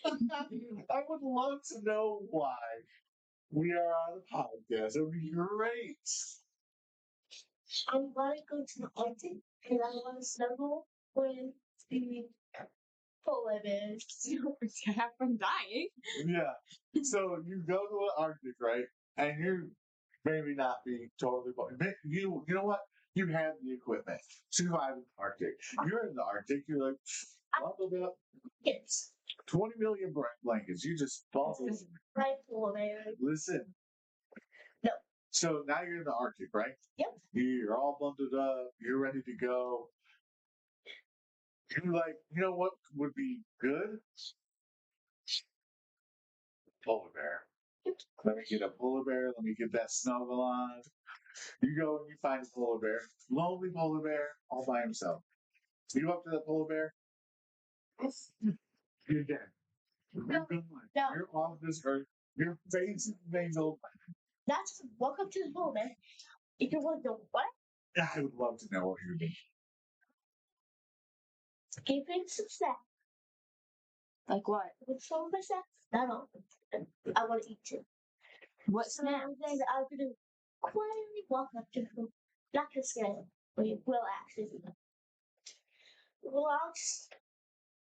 I would love to know why. We are on a podcast. It would be great. I want to go to the Arctic and I want to snuggle with the polar bears. Protect from dying. Yeah. So you go to the Arctic, right? And you maybe not be totally. You know what? You have the equipment to survive in the Arctic. You're in the Arctic. You're like bundled up. Yes. 20 million blankets. You just bundled. Right, polar bears. Listen. No. So now you're in the Arctic, right? Yep. You're all bundled up. You're ready to go. You're like, you know what would be good? Polar bear. Let me get a polar bear. Let me get that snuggle on. You go and you find a polar bear. Lonely polar bear, all by himself. You go up to that polar bear. You're dead. You're gone. No. You're off this earth. Your face is mangled. That's welcome to the polar bear. If you want to know what, I would love to know what you're doing. give it some snacks. Like what? With some of the snacks, not all. I want to eat too. What So snacks? then I'm gonna quietly walk up to him. Not gonna scare him. We will actually do that. Well, I'll just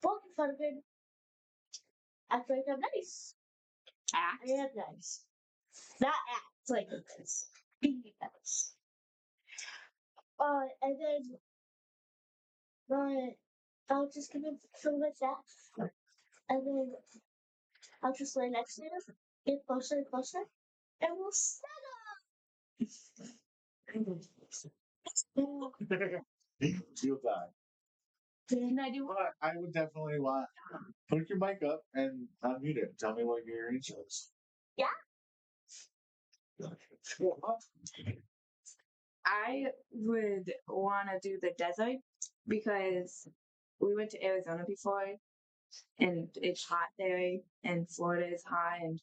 walk in front of him. Act like I'm nice. I Act? am nice. Not act like this. Be this. And then I'll just give him some like that. And then I'll just lay next to him, get closer and closer, and we'll settle. You'll die. Can I do But I would definitely want put your mic up and unmute it. Tell me what your answer is. Yeah. I would want to do the desert because we went to Arizona before and it's hot there and Florida is hot and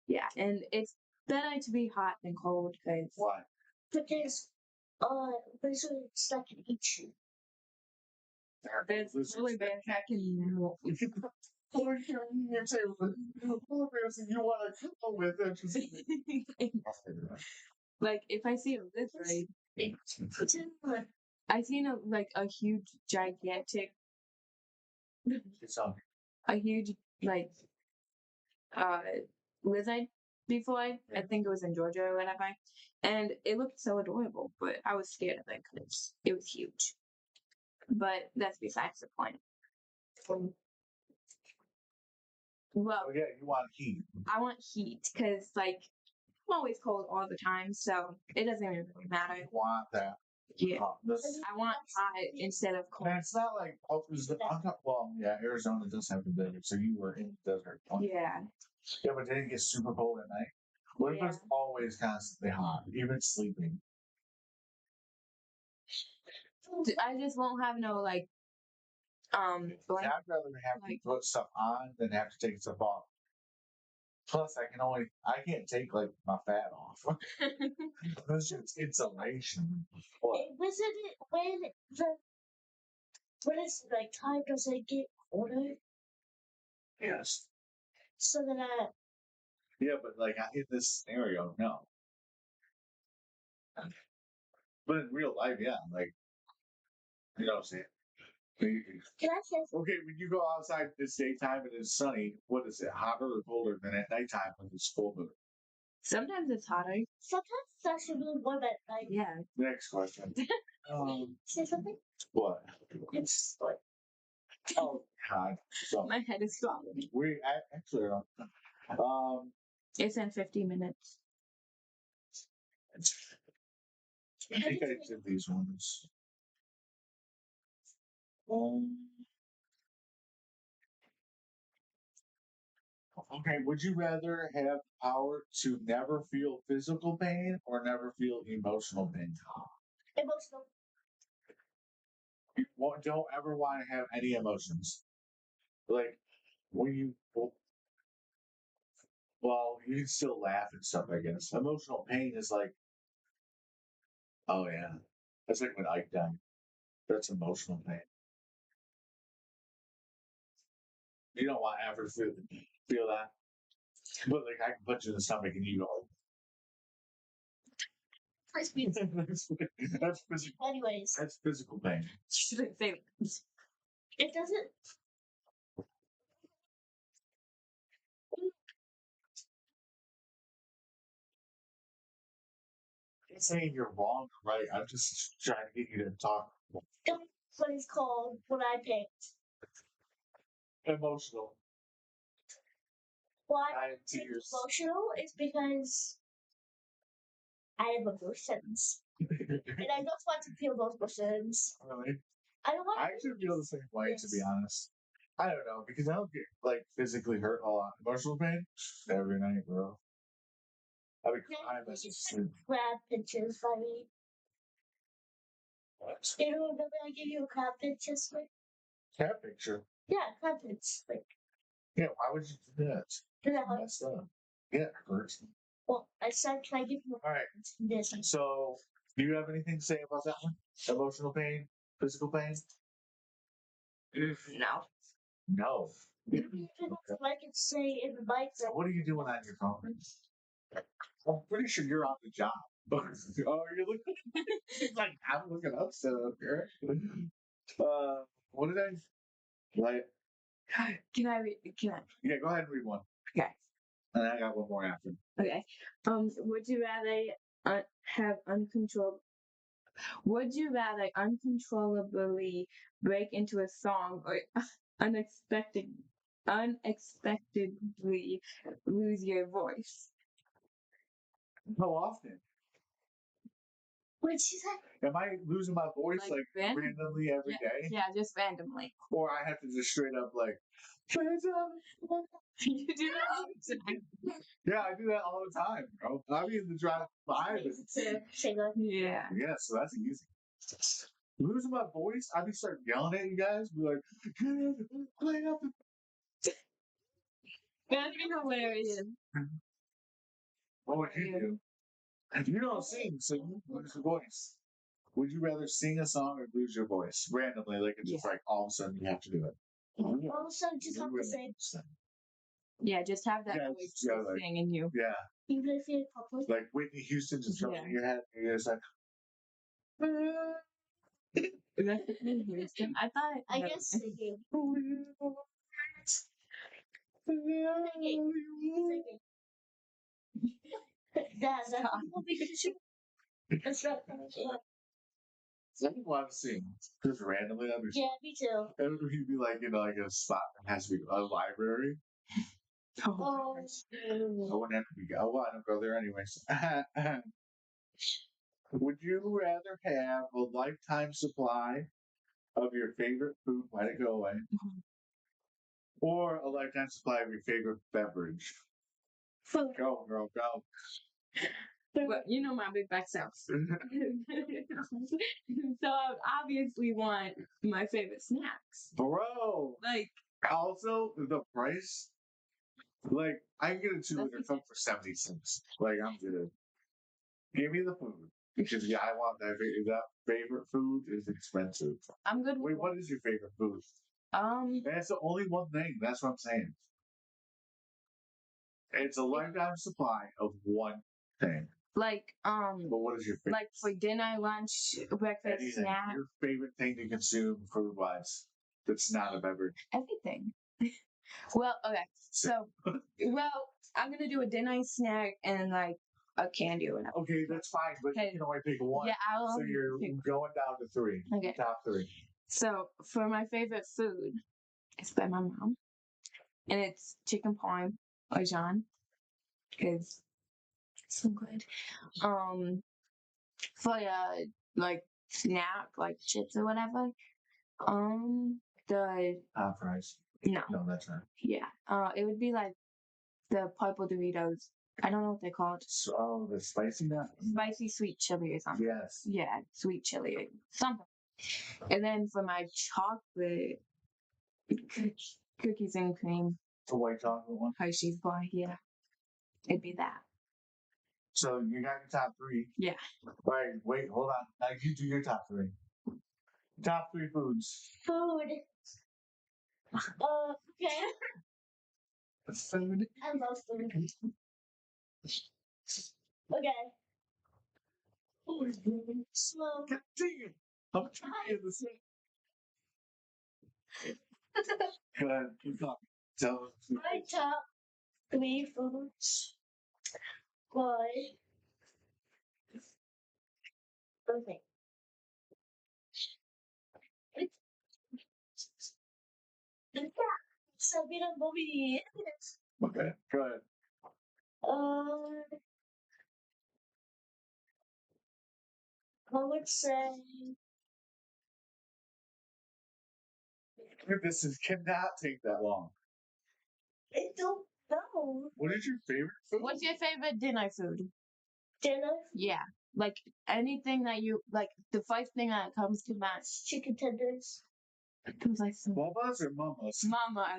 yeah, and it's better to be hot than cold because Why? Because lizards that can eat you. there's really bad attacking you. Polar bears you want to cuddle with. Like if I see a lizard, I seen a huge gigantic, a huge like uh lizard before. I think it was in Georgia or whatever, and it looked so adorable, but I was scared of it because it was huge. But that's besides the point. Well, Oh yeah, you want heat. I want heat because like I'm always cold all the time, so it doesn't even really matter. You want that. Yeah, Hotness. I want hot instead of cold. And it's not like well, yeah, Arizona does have the desert, so you were in the desert. Yeah. Yeah, but then it gets super cold at night. What if Yeah. it's always constantly hot, even sleeping? I just won't have no like blanket. I'd rather have to Like- put stuff on than have to take stuff off. Plus, I can't take like my fat off. That's just insulation. What? Wasn't it when it's like time does it get colder? Yes. So then Yeah, but like in this scenario, no. But in real life, yeah, like you know what I'm saying. can I say Okay, when you go outside this daytime and it's sunny, what is it, hotter or colder than at nighttime when it's full moon? Sometimes it's hotter. sometimes it's actually really warm at night. Yeah. Next question. Say something? What? It's like Oh God. So My head is throbbing. we actually It's in 50 minutes. I think I did these ones. Okay, would you rather have power to never feel physical pain or never feel emotional pain? emotional. Don't ever want to have any emotions. Like when well, you can still laugh and stuff, I guess. Emotional pain is like, oh yeah, that's like when Ike died. That's emotional pain. You don't want to ever feel that. But like I can punch you in the stomach and you go. First beat. That's physical. Anyways, That's physical pain. Shouldn't say that. it doesn't. I'm not saying you're wrong or right. I'm just trying to get you to talk What it's called what I picked. emotional. Why I I have picked tears. emotional is because I have emotions. And I don't want to feel those emotions. Really? I don't want I actually feel the same way, to be honest. I don't know, because I don't get like physically hurt a lot. Emotional pain every night, bro. I mean, crying as a sleep. crab pictures by me. What? You know, remember I gave you a crab pictures? Like, Cat picture. yeah, crab pictures. Like, Yeah, why would you do that? did I hurt? Messed up. Yeah, it hurts. Well, I said, can I give you All right. this? So, do you have anything to say about that one? Emotional pain, physical pain? No. No. Maybe I could say in the mic. So what are you doing on your phone? I'm pretty sure you're on the job. Oh, you're looking. She's like, I'm looking upset up here. What did I? Like, Can I read? Can I? yeah, go ahead and read one. Okay. And I got one more after. Okay. Would you rather have uncontrollable? Would you rather uncontrollably break into a song or unexpectedly lose your voice? How often? What'd she say? Am I losing my voice like randomly every day? Yeah, just randomly. Or I have to just straight up like, You do that all the time. yeah, I do that all the time, bro. I mean, the drive by is Singer. Yeah. yeah, so that's easy. Losing my voice, I'd be start yelling at you guys, be like, play up. That'd be hilarious. What would you do? You don't sing, so you lose your voice. Would you rather sing a song or lose your voice randomly? Like it's just like all of a sudden you have to do it. Also, just have to say, Yeah, just have that Yeah, voice yeah, like- sing in you. Yeah, even if you're in public. like Whitney Houston just comes in your head, and you're just like, That's Whitney Houston. I thought. I guess singing. Singing. That's not I want to sing just randomly. yeah, me too. And he'd be like, like a spot that has to be a library. Oh, I wouldn't have to be. Oh, well, I don't go there anyways. Would you rather have a lifetime supply of your favorite food? Why'd it go away? Or a lifetime supply of your favorite beverage? food. Go, girl, go. But you know my big back self. So I would obviously want my favorite snacks. Bro. Like, Also, the price. Like, I can get a 2 liter That's Coke for 70 cents. Like, I'm good. Give me the food. Because, yeah, I want that. That favorite food is expensive. I'm good with Wait, what is your favorite food? That's the only one thing. That's what I'm saying. It's a lifetime supply of one thing. like, But what is your favorite? like for dinner, lunch, breakfast, Anything. snack, Your favorite thing to consume food wise that's not a beverage. everything. Well, okay. So, well, I'm gonna do a dinner, snack, and like a candy or whatever. Okay, that's fine, but Okay. you can only pick one. Yeah, I'll So only you're pick- going down to 3. Okay. Top 3. So for my favorite food, it's by my mom, and it's chicken parm or John, because it's so good. For like snack, like chips or whatever. The Hot fries. no, No, that's not. yeah. It would be like the purple Doritos. I don't know what they're called. So, oh, the spicy nut? Spicy sweet chili or something. Yes. Yeah, sweet chili or something. And then for my chocolate, cookies and cream, The white chocolate one. Hershey's bar. Yeah, it'd be that. So you got your top 3. Yeah. Right, wait, hold on. Now you do your top 3. Top 3 foods. Food. Okay. Food. I love food. Okay. So, God dang it. I'm trying to say. Go ahead, keep talking. Tell us. my top 3 foods was okay. Sabina Bobby. Okay, go ahead. I would say This cannot take that long. I don't know. What is your favorite food? What's your favorite dinner food? Dinner, Yeah, like anything that you like. The first thing that comes to mind. chicken tenders, Comes like some Mamas or mamas? mama.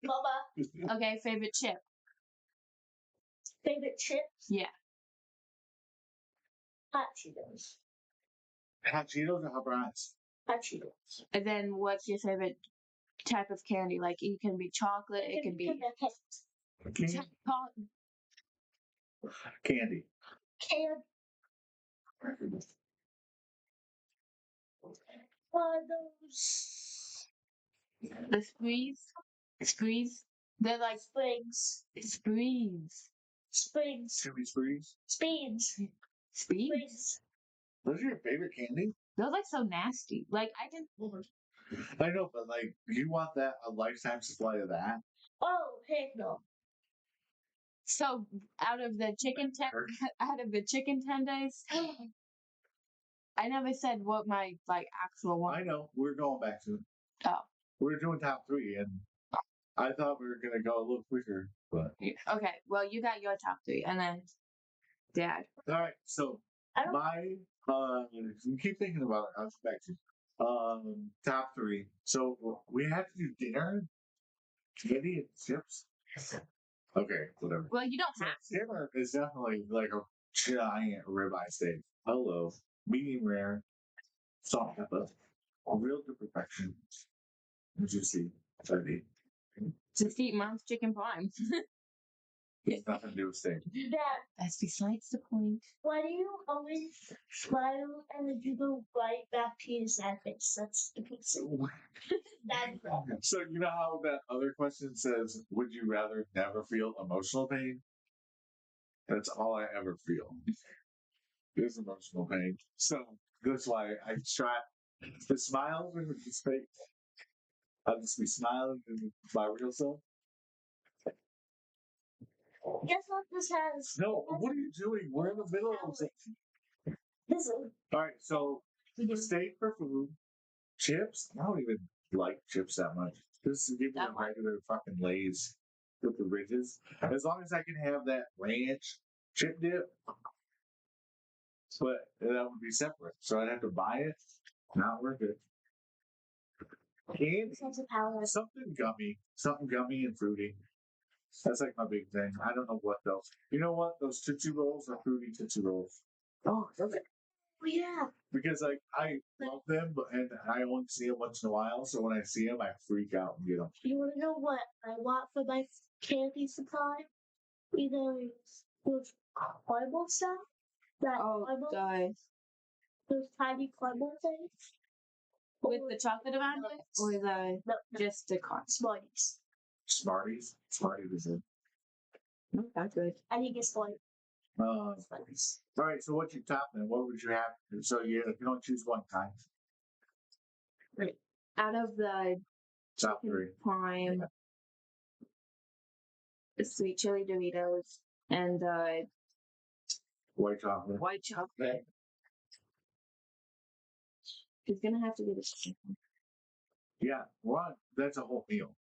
mama, Okay, favorite chip. favorite chips, Yeah. hot Cheetos, Hot Cheetos or hot brats? hot Cheetos. And then what's your favorite type of candy? Like it can be chocolate, it can be Candy. Candy. Can those the squeeze. Squeeze. They're like Springs. sprees. Springs. Chewy Sprees. Speeds. Sprees? Springs. Those are your favorite candy? Those like so nasty. Like I can. I know, but like, you want that a lifetime supply of that? Oh, heck no. So out of the chicken out of the chicken tenders, I never said what my like actual one. I know. We're going back to it. Oh. We're doing top three, and I thought we were gonna go a little quicker, but Okay, well you got your top three, and then Dad. all right. So I don't- my you keep thinking about it. I'll come back to top three. So we have to do dinner, candy, and chips. Okay, whatever. Well, you don't So have dinner is definitely like a giant ribeye steak. Hello, medium rare, salt and pepper, real to perfection. Juicy, fatty. to eat mom's chicken parm. It's nothing to do with steak. Dad, That's besides the point. why do you always smile and then you go right back to your sad face? That's the pizza. That's wrong. So you know how that other question says, "Would you rather never feel emotional pain?" That's all I ever feel is emotional pain. So that's why I try to smile with this fake. I'll just be smiling in my real self. Guess what this has? No, what are you doing? We're in the middle of it. This is All right, so steak for food, chips. I don't even like chips that much. Just give me That a much? regular fucking Lay's with the ridges. As long as I can have that ranch chip dip, but that would be separate. So I'd have to buy it. Not worth it. Candy, sense of power. something gummy and fruity. That's like my big thing. I don't know what those. You know what? Those Tootsie Rolls are fruity Tootsie Rolls. Oh, okay. Oh, yeah. Because like I love them, and I only see them once in a while. So when I see them, I freak out and get them. You want to know what I want for my candy supply? Either those Bible stuff, that Oh Bible, God. those tiny Bible things, With the chocolate around it, or the no, just the corn? Smarties. Smarties is it? Not good. I think it's like Smarties. All right. So what's your top then? What would you have? So you don't choose one kind. Out of the Top three. prime, the sweet chili Doritos, and the White chocolate. white chocolate, he's gonna have to get a Yeah, one. That's a whole meal.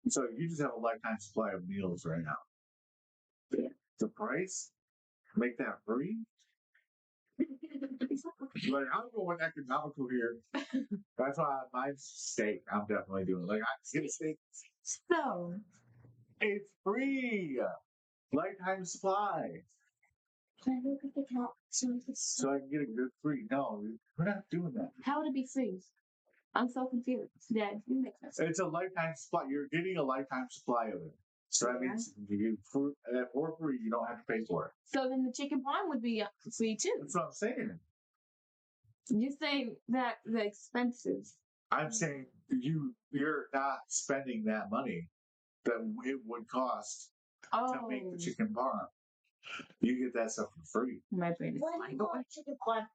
So you just have a lifetime supply of meals right now. Yeah. The price? Make that free? Like I'm going economical here. That's why mine's steak. I'm definitely doing. Like I get a steak. So, It's free. Lifetime supply. Can I look at the top? So I can get a good free. No, we're not doing that. how would it be free? I'm so confused. Dad, you make sense. It's a lifetime supply. You're getting a lifetime supply of it. So that Yeah. means you get fruit for free. You don't have to pay for it. So then the chicken parm would be free too. That's what I'm saying. You're saying that the expenses. I'm saying you're not spending that money that it would cost to make the Oh, chicken parm. You get that stuff for free my brain is Why do flying. you Go want chicken pie?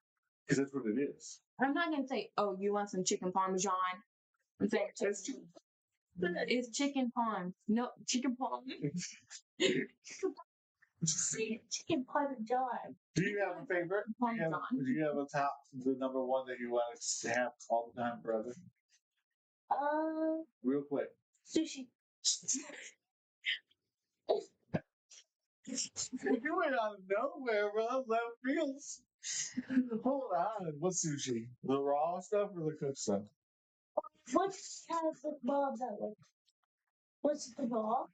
because that's what it is. I'm not gonna say, oh, you want some chicken parmesan? I'm saying It's chicken. It's chicken parm. No, chicken parm. Chicken parmesan. Do you have a favorite? Parmesan. Do you have a top, the number one that you want to have all the time forever? Real quick. Sushi. You went out of nowhere, bro. Left fields. Hold on. What's sushi? The raw stuff or the cooked stuff? What kind of the mom that one? What's the raw?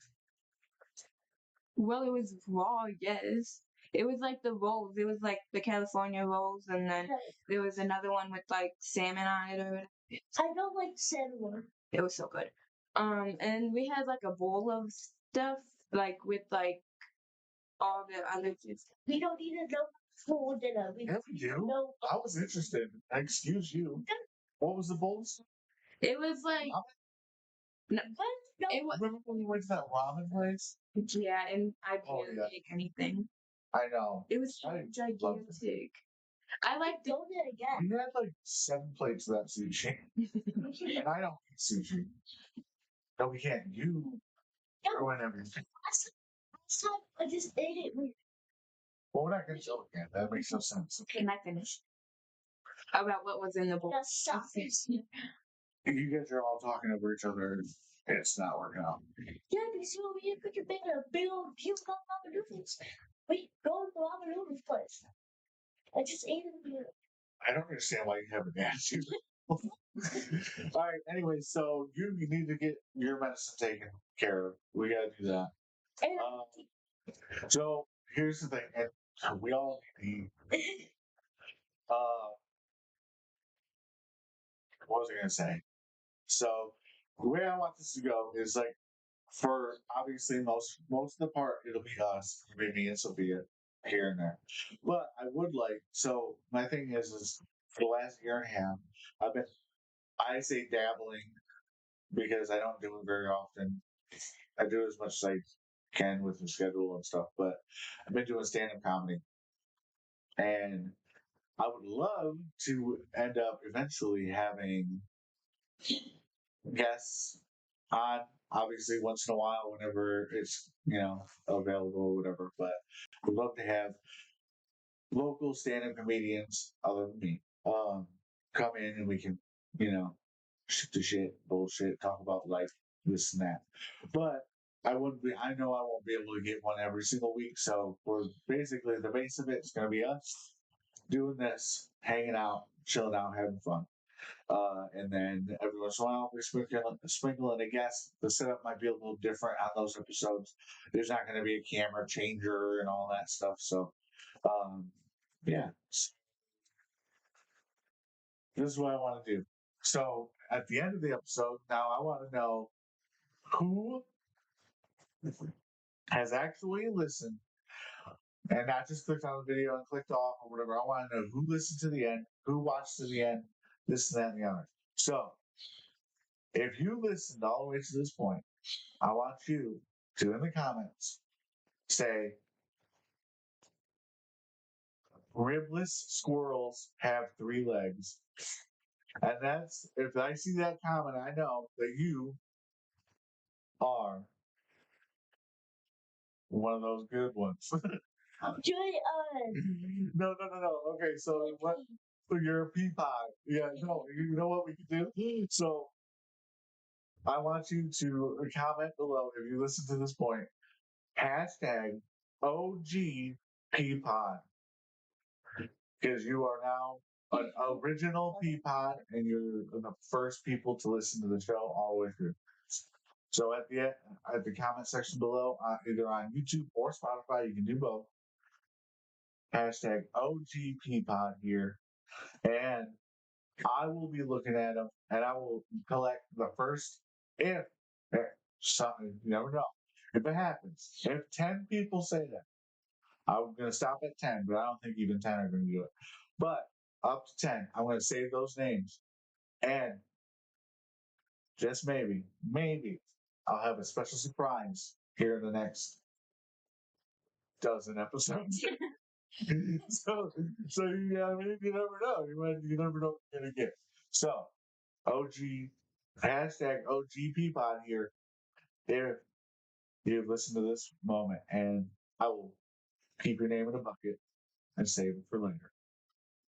Well, it was raw, yes. It was like the rolls. It was like the California rolls, and then there was another one with like salmon on it or whatever. I don't like salmon. It was so good. And we had like a bowl of stuff, like with like all the other juice. We don't need to know for dinner. We Yeah, we do. know. I was interested. Excuse you. What was the bowls? It was like No, But no, it was. Remember when we went to that ramen place? Yeah, and I Oh, barely yeah. ate anything. I know. It was so I loved it. gigantic. I liked it. go there again. We had like 7 plates of that sushi. And I don't eat sushi. No, we can't. You ruin everything. Last time I just ate it. Well, we're not going to go again. That makes no sense. Can I finish? About what was in the bowl. Got stuff. You guys are all talking over each other. It's not working out. Yeah, because you over here cooking big old huge ramen noodles. Wait, go to the ramen noodles place. I just ate it. I don't understand why you have an attitude. All right. Anyway, so you need to get your medicine taken care of. We got to do that. And So here's the thing, and we all need to eat. What was I going to say? So the way I want this to go is like for obviously most of the part it'll be us, it'll be me and Sophia here and there. But I would like so my thing is for the last year and a half I've been I say dabbling because I don't do it very often. I do as much as I can with the schedule and stuff, but I've been doing stand up comedy. And I would love to end up eventually having guests on, obviously once in a while, whenever it's available or whatever. But I'd love to have local stand-up comedians other than me come in and we can shoot the shit, bullshit, talk about life, this and that. But I wouldn't be. I know I won't be able to get one every single week. So we're basically the base of it's going to be us doing this, hanging out, chilling out, having fun. And then every once in a while, we sprinkle in a guest. The setup might be a little different on those episodes. There's not going to be a camera changer and all that stuff. So, yeah, this is what I want to do. So, at the end of the episode, now I want to know who has actually listened and not just clicked on the video and clicked off or whatever. I want to know who listened to the end, who watched to the end, this and that and the other. So, if you listened all the way to this point, I want you to, in the comments, say, ribless squirrels have 3 legs. And that's, if I see that comment, I know that you are one of those good ones. Joy, No. Okay, so what? You're a pea pod. Yeah, no, you know what we can do? So I want you to comment below if you listen to this point. Hashtag OG Peapod. Because you are now an original Peapod and you're the first people to listen to the show all the way through. So at the comment section below, either on YouTube or Spotify, you can do both. Hashtag OG Peapod here. And I will be looking at them and I will collect the first if something, you never know. If it happens, if 10 people say that, I'm going to stop at 10, but I don't think even 10 are going to do it. But up to 10, I'm going to save those names. And just maybe, I'll have a special surprise here in the next dozen episodes. so you know, I mean, you never know. You never know what you're going to get. So, OG, hashtag OG Peapod here. If you've listened to this moment, and I will keep your name in a bucket and save it for later.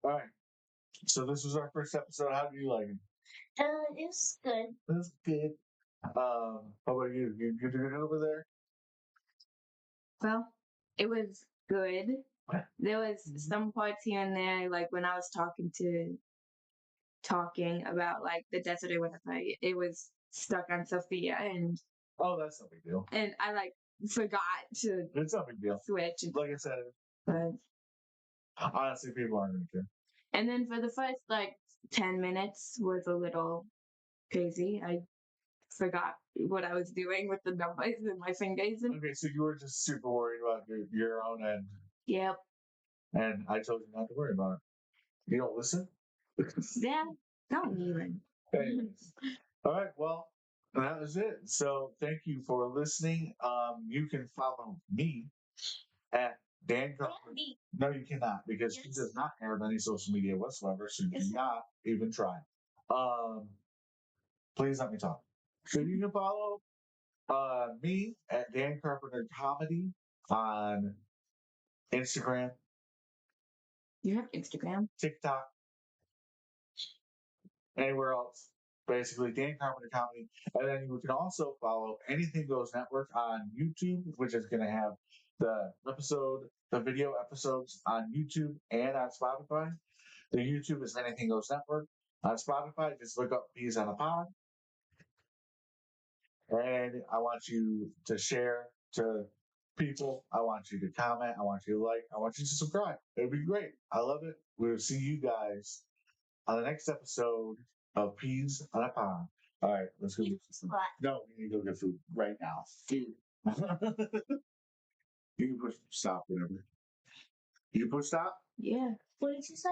All right. So this was our first episode. How do you like it? it's good. That's good. How about you? You good over there? Well, it was good. There was some parts here and there, like when I was talking about like the desert or whatever, it was stuck on Sophia, and Oh, that's no big deal. I like forgot to It's no big deal. switch. Like I said, But honestly, people aren't going to care. and then for the first like 10 minutes was a little crazy. I forgot what I was doing with the numbers and my fingers. And Okay, so you were just super worried about your own end, yep, and I told you not to worry about it. You don't listen? yeah, don't even. Anyways. All right, well, that was it. So thank you for listening. You can follow me at Dan Carpenter. Andy. No, you cannot because she does not have any social media whatsoever. So you Yes. cannot even try. Please let me talk. So you can follow me at Dan Carpenter Comedy on Instagram, You have Instagram? TikTok, anywhere else. Basically, Dan Carpenter Comedy. And then you can also follow Anything Goes Network on YouTube, which is going to have the video episodes on YouTube and on Spotify. The YouTube is Anything Goes Network. On Spotify, just look up Peas on a Pod. And I want you to share to people. I want you to comment. I want you to like. I want you to subscribe. It would be great. I love it. We'll see you guys on the next episode of Peas on a Pod. All right, let's go get some food. No, we need to go get food right now. Food. You can push stop, whatever. You can push stop? Yeah. What did you say?